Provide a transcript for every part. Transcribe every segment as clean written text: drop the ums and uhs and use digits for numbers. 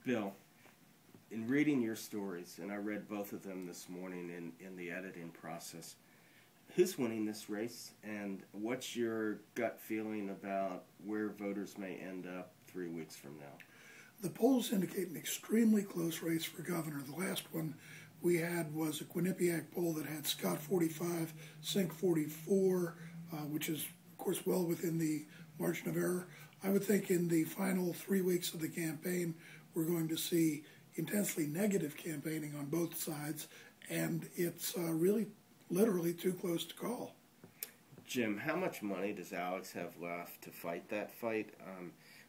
Bill, in reading your stories, and I read both of them this morning in the editing process, who's winning this race, and what's your gut feeling about where voters may end up 3 weeks from now? The polls indicate an extremely close race for governor. The last one we had was a Quinnipiac poll that had Scott 45, Sink 44, which is, of course, well within the margin of error. I would think in the final 3 weeks of the campaign, we're going to see intensely negative campaigning on both sides, and it's really literally too close to call. Jim, how much money does Alex have left to fight that fight?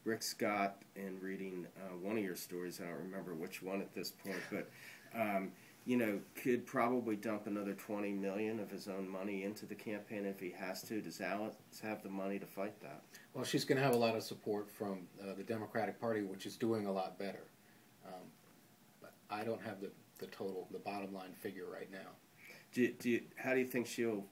Rick Scott, in reading one of your stories, I don't remember which one at this point, but could probably dump another $20 million of his own money into the campaign if he has to. Does Alex have the money to fight that? Well, she's going to have a lot of support from the Democratic Party, which is doing a lot better. But I don't have the bottom line figure right now. How do you think she'll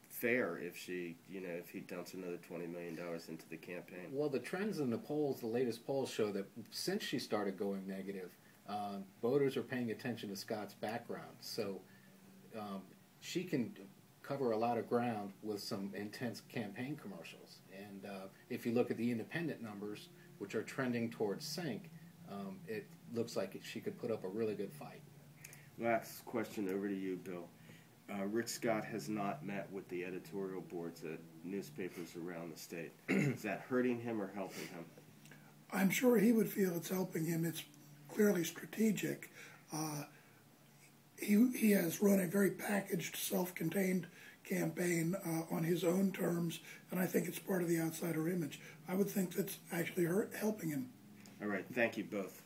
fare if if he dumps another $20 million into the campaign? Well, the trends in the polls, the latest polls show that since she started going negative, voters are paying attention to Scott's background. So she can cover a lot of ground with some intense campaign commercials. And if you look at the independent numbers, which are trending towards Sink, it looks like she could put up a really good fight. Last question over to you, Bill. Rick Scott has not met with the editorial boards at newspapers around the state. Is that hurting him or helping him? I'm sure he would feel it's helping him. It's clearly strategic. He has run a very packaged, self-contained campaign on his own terms, and I think it's part of the outsider image. I would think that's actually helping him. All right. Thank you both.